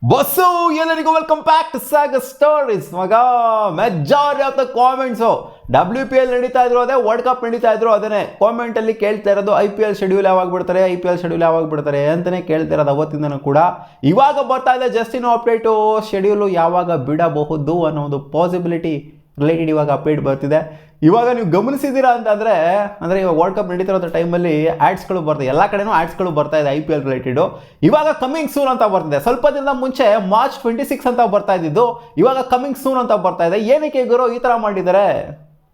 Bus ಎಲ್ಲರಿಗೂ welcome back to ಸಾಗ stories. ಮಗ majority of the comments WPL ನಡೀತಾ ಇದ್ರು ಅದೇ, ವರ್ಲ್ಡ್ ಕಪ್ ನಡೀತಾ ಇದ್ರು ಅದನ್ನೇ ಕಾಮೆಂಟಲ್ಲಿ ಕೇಳ್ತಾ ಇರೋದು. IPL ಶೆಡ್ಯೂಲ್ ಯಾವಾಗ ಬಿಡ್ತಾರೆ, IPL ಶೆಡ್ಯೂಲ್ ಯಾವಾಗ ಬಿಡ್ತಾರೆ ಅಂತಲೇ ಕೇಳ್ತಾ ಇರೋದು ಅವತ್ತಿಂದನೂ ಕೂಡ. ಇವಾಗ ಬರ್ತಾ ಇದೆ ಜಸ್ಟ್ ಇನ್ನು ಅಪ್ಡೇಟು, ಶೆಡ್ಯೂಲು ಯಾವಾಗ ಬಿಡಬಹುದು ಅನ್ನೋ ಒಂದು ಪಾಸಿಬಿಲಿಟಿ ರಿಲೇಟೆಡ್ ಇವಾಗ ಅಪ್ಡೇಟ್ ಬರ್ತಿದೆ. ಇವಾಗ ನೀವು ಗಮನಿಸಿದ್ದೀರಾ ಅಂತಂದರೆ, ಅಂದರೆ ಇವಾಗ ವರ್ಲ್ಡ್ ಕಪ್ ನಡೀತಿರೋ ಟೈಮಲ್ಲಿ ಆ್ಯಡ್ಸ್ಗಳು ಬರ್ತಾವೆ, ಎಲ್ಲ ಕಡೆನೂ ಆ್ಯಡ್ಸ್ಗಳು ಬರ್ತಾ ಇದೆ IPL ರಿಲೇಟೆಡು. ಇವಾಗ ಕಮಿಂಗ್ ಸೂನ್ ಅಂತ ಬರ್ತಿದೆ. ಸ್ವಲ್ಪ ದಿನದ ಮುಂಚೆ March 26 ಅಂತ ಬರ್ತಾ ಇದ್ದಿದ್ದು, ಇವಾಗ ಕಮಿಂಗ್ ಸೂನ್ ಅಂತ ಬರ್ತಾ ಇದೆ. ಏನಕ್ಕೆ ಗುರು ಈ ಥರ ಮಾಡಿದ್ದಾರೆ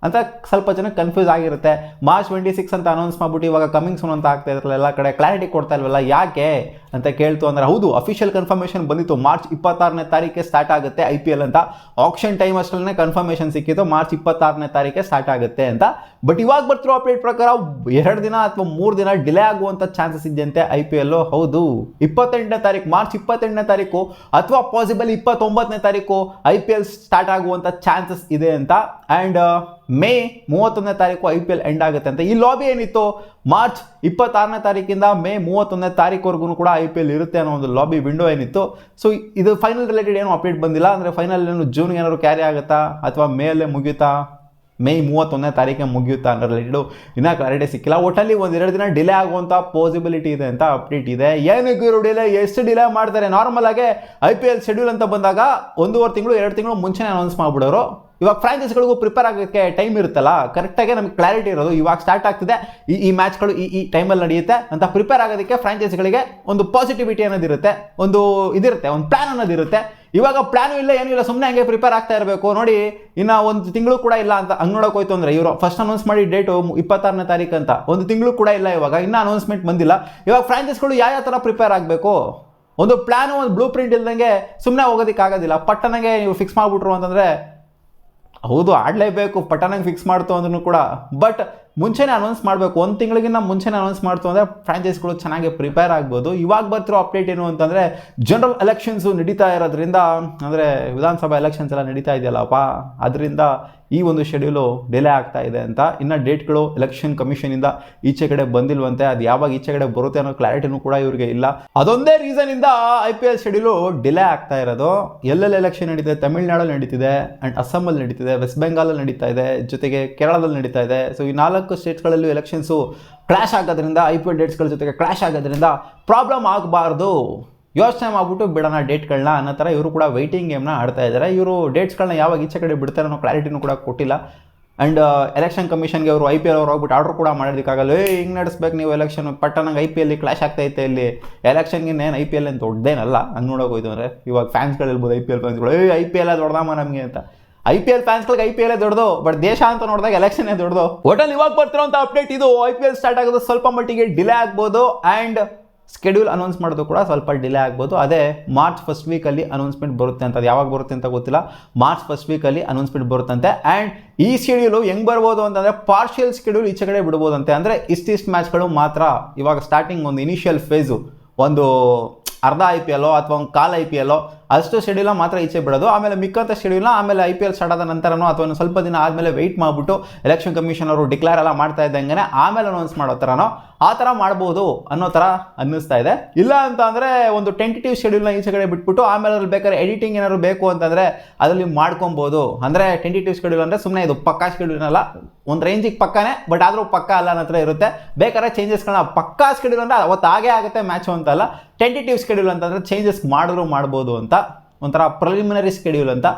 ಅಂತ ಸ್ವಲ್ಪ ಜನ ಕನ್ಫ್ಯೂಸ್ ಆಗಿರುತ್ತೆ. March 26 ಅಂತ ಅನೌನ್ಸ್ ಮಾಡ್ಬಿಟ್ಟು ಇವಾಗ ಕಮಿಂಗ್ ಸೂನ್ ಅಂತ ಆಗ್ತಾ ಇದ್ರಲ್ಲ, ಎಲ್ಲ ಕಡೆ ಕ್ಲಾರಿಟಿ ಕೊಡ್ತಾ ಇಲ್ವಲ್ಲ ಯಾಕೆ ಅಂತ ಕೇಳ್ತು ಅಂದರೆ, ಹೌದು ಅಫಿಷಿಯಲ್ ಕನ್ಫರ್ಮೇಷನ್ ಬಂದಿತ್ತು. March 26ನೇ ತಾರೀಕೆ ಸ್ಟಾರ್ಟ್ ಆಗುತ್ತೆ IPL ಅಂತ. ಆಕ್ಷನ್ ಟೈಮ್ ಅಷ್ಟರಲ್ಲೇ ಕನ್ಫರ್ಮೇಷನ್ ಸಿಕ್ಕಿತ್ತು, March 26ನೇ ತಾರೀಕೆ ಸ್ಟಾರ್ಟ್ ಆಗುತ್ತೆ ಅಂತ. ಬಟ್ ಇವಾಗ ಬರ್ತಿರೋ ಅಪ್ಡೇಟ್ ಪ್ರಕಾರ 2 ದಿನ ಅಥವಾ 3 ದಿನ ಡಿಲೇ ಆಗುವಂಥ ಚಾನ್ಸಸ್ ಇದೆಯಂತೆ IPL. ಹೌದು, 28ನೇ ತಾರೀಕು, March 28ನೇ ತಾರೀಕು ಅಥವಾ ಪಾಸಿಬಲ್ 29ನೇ ತಾರೀಕು IPL ಸ್ಟಾರ್ಟ್ ಆಗುವಂಥ ಚಾನ್ಸಸ್ ಇದೆ ಅಂತ. ಆ್ಯಂಡ್ May 31ನೇ ತಾರೀಕು IPL ಎಂಡ್ ಆಗುತ್ತೆ ಅಂತ. ಈ ಲಾಬಿ ಏನಿತ್ತು March 26ನೇ ತಾರೀಕಿಂದ May 31ನೇ ತಾರೀಕುವರೆಗೂ ಕೂಡ IPL ಇರುತ್ತೆ ಅನ್ನೋ ಒಂದು ಲಾಬಿ ವಿಂಡೋ ಏನಿತ್ತು. ಸೊ ಇದು ಫೈನಲ್ ರಿಲೇಟೆಡ್ ಏನು ಅಪ್ಡೇಟ್ ಬಂದಿಲ್ಲ. ಅಂದರೆ ಫೈನಲ್ ಏನು ಜೂನ್ಗೆ ಏನಾದ್ರು ಕ್ಯಾರಿ ಆಗುತ್ತಾ ಅಥವಾ ಮೇಯಲ್ಲೇ ಮುಗಿಯುತ್ತಾ, May 31ನೇ ತಾರೀಕಿಗೆ ಮುಗಿಯುತ್ತಾ ಅನ್ನೋ ರಿಲೇಟೆಡು ಇನ್ನೂ ಕ್ಲಾರಿಟಿ ಸಿಕ್ಕಿಲ್ಲ. ಒಟ್ಟಲ್ಲಿ 1-2 ದಿನ ಡಿಲೇ ಆಗುವಂಥ ಪಾಸಿಬಿಲಿಟಿ ಇದೆ ಅಂತ ಅಪ್ಡೇಟ್ ಇದೆ. ಏನಕ್ಕೆ ಇವರು ಡಿಲೇ, ಎಷ್ಟು ಡಿಲೇ ಮಾಡ್ತಾರೆ? ನಾರ್ಮಲ್ ಆಗಿ IPL ಶೆಡ್ಯೂಲ್ ಅಂತ ಬಂದಾಗ 1.5 ತಿಂಗಳು 2 ತಿಂಗಳು ಮುಂಚೆನೇ ಅನೌನ್ಸ್ ಮಾಡಿಬಿಡೋರು. ಇವಾಗ ಫ್ರಾಂಚೈಸ್ಗಳಿಗೂ ಪ್ರಿಪೇರ್ ಆಗೋಕ್ಕೆ ಟೈಮ್ ಇರುತ್ತಲ್ಲ, ಕರೆಕ್ಟಾಗಿ ನಮಗೆ ಕ್ಲಾರಿಟಿ ಇರೋದು ಇವಾಗ ಸ್ಟಾರ್ಟ್ ಆಗ್ತಿದೆ, ಈ ಮ್ಯಾಚ್ಗಳು ಈ ಟೈಮಲ್ಲಿ ನಡೆಯುತ್ತೆ ಅಂತ ಪ್ರಿಪೇರ್ ಆಗೋದಕ್ಕೆ ಫ್ರಾಂಚೈಸ್ಗಳಿಗೆ ಒಂದು ಪಾಸಿಟಿವಿಟಿ ಅನ್ನೋದಿರುತ್ತೆ, ಒಂದು ಇದಿರುತ್ತೆ, ಒಂದು ಪ್ಲ್ಯಾನ್ ಅನ್ನೋದಿರುತ್ತೆ. ಇವಾಗ ಪ್ಲ್ಯಾನು ಇಲ್ಲ, ಏನೂ ಇಲ್ಲ, ಸುಮ್ಮನೆ ಹಂಗೆ ಪ್ರಿಪೇರ್ ಆಗ್ತಾ ಇರಬೇಕು. ನೋಡಿ, ಇನ್ನು 1 ತಿಂಗಳು ಕೂಡ ಇಲ್ಲ ಅಂತ ಹಂಗೆ ನೋಡೋಕೆ ಹೋಯ್ತು ಅಂದರೆ, ಇವರು ಫಸ್ಟ್ ಅನೌನ್ಸ್ ಮಾಡಿ ಡೇಟು 26ನೇ ತಾರೀಕು ಅಂತ, 1 ತಿಂಗಳು ಕೂಡ ಇಲ್ಲ ಇವಾಗ, ಇನ್ನೂ ಅನೌನ್ಸ್ಮೆಂಟ್ ಬಂದಿಲ್ಲ. ಇವಾಗ ಫ್ರಾಂಚೈಸ್ಗಳು ಯಾವ ಥರ ಪ್ರಿಪೇರ್ ಆಗಬೇಕು, ಒಂದು ಪ್ಲ್ಯಾನು, ಒಂದು ಬ್ಲೂ ಪ್ರಿಂಟ್ ಇಲ್ದಂಗೆ ಸುಮ್ಮನೆ ಹೋಗೋದಕ್ಕಾಗೋದಿಲ್ಲ. ಪಟ್ಟಣಗೆ ನೀವು ಫಿಕ್ಸ್ ಮಾಡಿಬಿಟ್ರು ಅಂತಂದರೆ, ಹೌದು ಆಡಲೇಬೇಕು, ಪಟ್ಟಣಂಗೆ ಫಿಕ್ಸ್ ಮಾಡ್ತು ಅಂದ್ರೂ ಕೂಡ, ಬಟ್ ಮುಂಚೆನೇ ಅನೌನ್ಸ್ ಮಾಡಬೇಕು. 1 ತಿಂಗಳಿಗಿಂತ ಮುಂಚೆನೇ ಅನೌನ್ಸ್ ಮಾಡ್ತು ಅಂದರೆ ಫ್ರಾಂಚೈಸ್ಗಳು ಚೆನ್ನಾಗಿ ಪ್ರಿಪೇರ್ ಆಗ್ಬೋದು. ಇವಾಗ ಬರ್ತಿರೋ ಅಪ್ಡೇಟ್ ಏನು ಅಂತಂದರೆ, ಜನರಲ್ ಎಲೆಕ್ಷನ್ಸು ನಡೀತಾ ಇರೋದ್ರಿಂದ, ಅಂದರೆ ವಿಧಾನಸಭಾ ಎಲೆಕ್ಷನ್ಸ್ ಎಲ್ಲ ನಡೀತಾ ಇದೆಯಲ್ಲಪ್ಪ, ಅದರಿಂದ ಈ ಒಂದು ಶೆಡ್ಯೂಲು ಡಿಲೇ ಆಗ್ತಾ ಇದೆ ಅಂತ. ಇನ್ನು ಡೇಟ್ಗಳು ಎಲೆಕ್ಷನ್ ಕಮಿಷನಿಂದ ಈಚೆ ಕಡೆ ಬಂದಿಲ್ವಂತೆ, ಅದು ಯಾವಾಗ ಈಚೆ ಕಡೆ ಬರುತ್ತೆ ಅನ್ನೋ ಕ್ಲಾರಿಟಿನೂ ಕೂಡ ಇವ್ರಿಗೆ ಇಲ್ಲ. ಅದೊಂದೇ ರೀಸನಿಂದ IPL ಶೆಡ್ಯೂಲು ಡಿಲೇ ಆಗ್ತಾ ಇರೋದು. ಎಲ್ಲೆಲ್ಲಿ ಎಲೆಕ್ಷನ್ ನಡೀತಿದೆ, ತಮಿಳ್ನಾಡಲ್ಲಿ ನಡೀತಿದೆ, ಆ್ಯಂಡ್ ಅಸ್ಸಾಮಲ್ಲಿ ನಡೀತಿದೆ, ವೆಸ್ಟ್ ಬೆಂಗಾಲಲ್ಲಿ ನಡೀತಾ ಇದೆ, ಜೊತೆಗೆ ಕೇರಳದಲ್ಲಿ ನಡೀತಾ ಇದೆ. ಸೊ ಈ 4 ಸ್ಟೇಟ್ಸ್ಗಳಲ್ಲೂ ಎಲೆಕ್ಷನ್ಸು ಕ್ಲಾಶ್ ಆಗೋದ್ರಿಂದ, IPL ಡೇಟ್ಸ್ಗಳ ಜೊತೆಗೆ ಕ್ಲಾಶ್ ಆಗೋದ್ರಿಂದ ಪ್ರಾಬ್ಲಮ್ ಆಗಬಾರ್ದು, ಯೋಚನೆ ಮಾಡಿಬಿಟ್ಟು ಬಿಡೋಣ ಡೇಟ್ಗಳನ್ನ ಅನ್ನೋ ಥರ ಇವರು ಕೂಡ ವೆಯ್ಟಿಂಗ್ ಗೇಮ್ನ ಆಡ್ತಾ ಇದ್ದಾರೆ. ಇವರು ಡೇಟ್ಸ್ಗಳನ್ನ ಯಾವಾಗ ಈಚೆ ಕಡೆ ಬಿಡ್ತಾರೆ ಅನ್ನೋ ಕ್ಲಾರಿಟಿನೂ ಕೂಡ ಕೊಟ್ಟಿಲ್ಲ. ಆ್ಯಂಡ್ ಎಲೆಕ್ಷನ್ ಕಮಿಷನ್ಗೆ ಅವರು IPL ಅವ್ರು ಹೋಗ್ಬಿಟ್ಟು ಆರ್ಡ್ರ್ ಕೂಡ ಮಾಡೋದಕ್ಕಾಗಲ್ಲ. ಹಿಂಗೆ ನಡೆಸ್ಬೇಕು ನೀವು ಎಲೆಕ್ಷನ್, ಪಟ್ಟಣಂಗೆ IPL ಕ್ಲಾಶ್ ಆಗ್ತೈತೆ, ಇಲ್ಲಿ ಎಲೆಕ್ಷನ್ಗೆ ಏನು IPL ಏನು ದೊಡ್ಡದೇನಲ್ಲ ಹಂಗೆ ನೋಡೋಕೆ ಹೋಯ್ತು ಅಂದರೆ. ಇವಾಗ ಫ್ಯಾನ್ಸ್ಗಳು ಇರ್ಬೋದು, IPL ಫ್ಯಾನ್ಸ್ಗಳು IPL ದೊಡ್ಡದಮ್ಮ ನಮಗೆ ಅಂತ. IPL ಫ್ಯಾನ್ಸ್ಗಳಿಗೆ IPL ದೊಡ್ಡದು, ಬಟ್ ದೇಶ ಅಂತ ನೋಡಿದಾಗ ಎಲೆಕ್ಷನ್ನೇ ದೊಡ್ಡದು. ಒಟ್ಟಲ್ಲಿ ಇವಾಗ ಬರ್ತಿರೋಂಥ ಅಪ್ಡೇಟ್ ಇದು. IPL ಸ್ಟಾರ್ಟ್ ಆಗೋದು ಸ್ವಲ್ಪ ಮಟ್ಟಿಗೆ ಡಿಲೇ ಆಗ್ಬೋದು, ಆ್ಯಂಡ್ ಸ್ಕೆಡ್ಯೂಲ್ ಅನೌನ್ಸ್ ಮಾಡೋದು ಕೂಡ ಸ್ವಲ್ಪ ಡಿಲೇ ಆಗ್ಬೋದು. ಅದೇ March ಫಸ್ಟ್ ವೀಕಲ್ಲಿ ಅನೌನ್ಸ್ಮೆಂಟ್ ಬರುತ್ತೆ ಅಂತ. ಅದು ಯಾವಾಗ ಬರುತ್ತೆ ಅಂತ ಗೊತ್ತಿಲ್ಲ, March ಫಸ್ಟ್ ವೀಕಲ್ಲಿ ಅನೌನ್ಸ್ಮೆಂಟ್ ಬರುತ್ತಂತೆ. ಆ್ಯಂಡ್ ಈ ಶೆಡ್ಯೂಲು ಹೆಂಗೆ ಬರ್ಬೋದು ಅಂತಂದರೆ, ಪಾರ್ಷಿಯಲ್ ಸ್ಕೆಡ್ಯೂಲ್ ಈಚೆ ಕಡೆ ಬಿಡ್ಬೋದಂತೆ. ಅಂದರೆ ಇಷ್ಟಿಷ್ಟು ಮ್ಯಾಚ್ಗಳು ಮಾತ್ರ ಇವಾಗ ಸ್ಟಾರ್ಟಿಂಗ್ ಒಂದು ಇನಿಷಿಯಲ್ ಫೇಸು, ಒಂದು ಅರ್ಧ IPL ಅಥವಾ ಒಂದು ಕಾಲ್ IPL ಅಷ್ಟು ಶೆಡ್ಯೂಲ್ನ ಮಾತ್ರ ಈಚೆ ಬಿಡೋದು. ಆಮೇಲೆ ಮಿಕ್ಕಂಥ ಶೆಡ್ಯೂಲ್ನ ಆಮೇಲೆ IPL ಸ್ಟಾರ್ಟ್ ಆದ ನಂತರನೋ ಅಥವಾ ಒಂದು ಸ್ವಲ್ಪ ದಿನ ಆದಮೇಲೆ ವೆಯ್ಟ್ ಮಾಡಿಬಿಟ್ಟು ಎಲೆಕ್ಷನ್ ಕಮಿಷನ್ ಅವರು ಡಿಕ್ಲೇರ್ ಎಲ್ಲ ಮಾಡ್ತಾ ಇದ್ದಂಗೆ ಆಮೇಲೆ ಅನೌನ್ಸ್ ಮಾಡೋ ಥರನೋ ಆ ಥರ ಮಾಡ್ಬೋದು ಅನ್ನೋ ಥರ ಅನ್ನಿಸ್ತಾ ಇದೆ. ಇಲ್ಲ ಅಂತ ಅಂದರೆ ಒಂದು ಟೆಂಟೇಟಿವ್ ಶೆಡ್ಯೂಲ್ನ ಈಚೆ ಕಡೆ ಬಿಟ್ಬಿಟ್ಟು ಆಮೇಲೆ ಅದ್ರಲ್ಲಿ ಬೇಕಾದ್ರೆ ಎಡಿಟಿಂಗ್ ಏನಾದ್ರು ಬೇಕು ಅಂತಂದರೆ ಅದರಲ್ಲಿ ಮಾಡ್ಕೊಬೋದು. ಅಂದರೆ ಟೆಂಟೇಟಿವ್ ಶೆಡ್ಯೂಲ್ ಅಂದರೆ ಸುಮ್ಮನೆ ಇದು ಪಕ್ಕಾ ಶೆಡ್ಯೂಲ್ನಲ್ಲ, ಒಂದು ರೇಂಜಿಗೆ ಪಕ್ಕನೇ, ಬಟ್ ಆದರೂ ಪಕ್ಕ ಅಲ್ಲ ಅನ್ನೋ ಥರ ಇರುತ್ತೆ. ಬೇಕಾದ್ರೆ ಚೇಂಜಸ್ಗಳನ್ನ, ಪಕ್ಕಾ ಶೆಡ್ಯೂಲ್ ಅಂದರೆ ಅವತ್ತು ಹಾಗೇ ಆಗುತ್ತೆ ಮ್ಯಾಚು ಅಂತಲ್ಲ, ಟೆಂಟೇಟಿವ್ ಶೆಡ್ಯೂಲ್ ಅಂತಂದರೆ ಚೇಂಜಸ್ ಮಾಡಿದ್ರು ಮಾಡ್ಬೋದು ಅಂತ, ಒಂಥರ ಪ್ರಿಲಿಮಿನರಿ ಶೆಡ್ಯೂಲ್ ಅಂತ.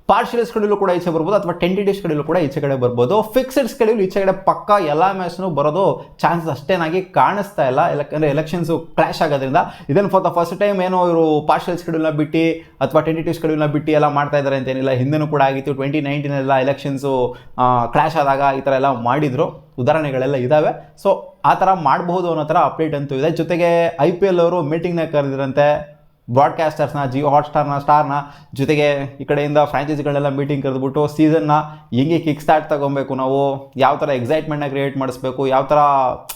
ಪಾರ್ಷಿಯಲ್ ಶೆಡ್ಯೂಲ್ ಕೂಡ ಈಚೆ ಬರ್ಬೋದು, ಅಥವಾ ಟೆಂಟೇಟಿವ್ ಶೆಡ್ಯೂಲ್ ಕೂಡ ಈಚೆ ಕಡೆ ಬರ್ಬೋದು. ಫಿಕ್ಸ್ಡ್ ಶೆಡ್ಯೂಲ್ ಈಚೆ ಕಡೆ ಪಕ್ಕ ಎಲ್ಲ ಮ್ಯಾಚ್ನೂ ಬರೋದು ಚಾನ್ಸಸ್ ಅಷ್ಟೇನಾಗಿ ಕಾಣಿಸ್ತಾ ಇಲ್ಲ. ಯಾಕಂದರೆ ಎಲೆಕ್ಷನ್ಸು ಕ್ಲಾಶ್ ಆಗೋದ್ರಿಂದ. ಇದನ್ನು ಫಾರ್ ದ ಫಸ್ಟ್ ಟೈಮ್ ಏನೋ ಇವರು ಪಾರ್ಷಿಯಲ್ ಶೆಡ್ಯೂಲ್ನ ಬಿಟ್ಟು ಅಥವಾ ಟೆಂಟೇಟಿವ್ ಶೆಡ್ಯೂಲ್ನ ಬಿಟ್ಟು ಎಲ್ಲ ಮಾಡ್ತಾ ಇದ್ದಾರೆ ಅಂತೇನಿಲ್ಲ. ಹಿಂದೆನೂ ಕೂಡ ಆಗಿತ್ತು, 2019 ಎಲೆಕ್ಷನ್ಸು ಕ್ಲಾಶ್ ಆದಾಗ ಈ ಥರ ಎಲ್ಲ ಮಾಡಿದರು, ಉದಾಹರಣೆಗಳೆಲ್ಲ ಇದ್ದಾವೆ. ಸೊ ಆ ಥರ ಮಾಡಬಹುದು ಅನ್ನೋ ಥರ ಅಪ್ಡೇಟ್ ಅಂತೂ ಇದೆ. ಜೊತೆಗೆ IPL ಅವರು ಮೀಟಿಂಗ್ನ ಕರೆದಿರಂತೆ, ಬ್ರಾಡ್ಕಾಸ್ಟರ್ಸ್ನ, ಜಿಯೋ ಸ್ಟಾರ್ನ ಜೊತೆಗೆ ಈ ಕಡೆಯಿಂದ ಫ್ರಾಂಚೈಸಿಗಳನ್ನೆಲ್ಲ ಮೀಟಿಂಗ್ ಕರೆದುಬಿಟ್ಟು ಸೀಸನ್ನ ಹೆಂಗೆ ಕಿಕ್ ಸ್ಟಾರ್ಟ್ ತೊಗೊಬೇಕು, ನಾವು ಯಾವ ಥರ ಎಕ್ಸೈಟ್ಮೆಂಟ್ನ ಕ್ರಿಯೇಟ್ ಮಾಡಿಸ್ಬೇಕು, ಯಾವ ಥರ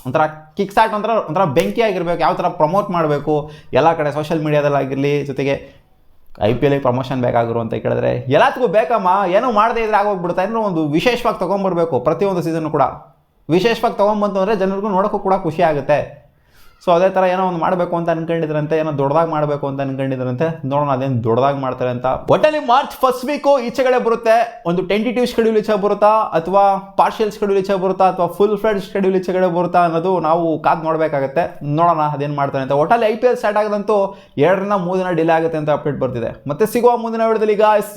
ಒಂಥರ ಕಿಕ್ ಸ್ಟಾರ್ಟ್ ಒಂಥರ ಬೆಂಕಿ ಆಗಿರಬೇಕು, ಯಾವ ಥರ ಪ್ರಮೋಟ್ ಮಾಡಬೇಕು ಎಲ್ಲ ಕಡೆ ಸೋಷಿಯಲ್ ಮೀಡಿಯಾದಲ್ಲಾಗಿರಲಿ. ಜೊತೆಗೆ IPL ಪ್ರಮೋಷನ್ ಬೇಕಾಗಿರು ಅಂತ ಕೇಳಿದ್ರೆ ಎಲ್ಲದಕ್ಕೂ ಬೇಕಮ್ಮ, ಏನೋ ಮಾಡದೇ ಇದ್ರೆ ಆಗೋಗ್ಬಿಡ್ತಾ ಇನ್ನು ಒಂದು ವಿಶೇಷವಾಗಿ ತೊಗೊಂಬರ್ಬೇಕು. ಪ್ರತಿಯೊಂದು ಸೀಸನ್ನು ಕೂಡ ವಿಶೇಷವಾಗಿ ತೊಗೊಂಬಂತು ಅಂದರೆ ಜನರಿಗೂ ನೋಡೋಕ್ಕೂ ಕೂಡ ಖುಷಿ ಆಗುತ್ತೆ. ಸೊ ಅದೇ ಥರ ಏನೋ ಒಂದು ಮಾಡಬೇಕು ಅಂತ ಅನ್ಕೊಂಡಿದ್ರಂತೆ, ಏನೋ ದೊಡ್ಡದಾಗಿ ಮಾಡಬೇಕು ಅಂತ ಅನ್ಕೊಂಡಿದ್ರಂತೆ. ನೋಡೋಣ ಅದೇನು ದೊಡ್ಡದಾಗಿ ಮಾಡ್ತಾರೆ ಅಂತ. ಒಟ್ಟಲ್ಲಿ ಮಾರ್ಚ್ ಫಸ್ಟ್ ವೀಕು ಈಚೆಗಡೆ ಬರುತ್ತೆ. ಒಂದು ಟೆಂಟೇಟಿವ್ ಶೆಡ್ಯೂಲ್ ಈಚೆ ಬರುತ್ತಾ, ಅಥವಾ ಪಾರ್ಷಿಯಲ್ ಶೆಡ್ಯೂಲ್ ಈಚೆ ಬರುತ್ತಾ, ಅಥವಾ ಫುಲ್ ಫ್ಲೆಡ್ಜ್ ಶೆಡ್ಯೂಲ್ ಈಚೆಗಡೆ ಬರುತ್ತಾ ಅನ್ನೋದು ನಾವು ಕಾದು ನೋಡಬೇಕಾಗುತ್ತೆ. ನೋಡೋಣ ಅದೇನು ಮಾಡ್ತಾರೆ ಅಂತ. ಒಟ್ಟಲ್ಲಿ IPL ಸ್ಟಾರ್ಟ್ ಆಗದಂತೂ 2 ರಿಂದ 3 ದಿನ ಡಿಲೇ ಆಗುತ್ತೆ ಅಂತ ಅಪ್ಡೇಟ್ ಬರ್ತಿದೆ. ಮತ್ತೆ ಸಿಗುವ ಮುಂದಿನ ವಿಡಿಯೋದಲ್ಲಿ ಗಾಯ್ಸ್.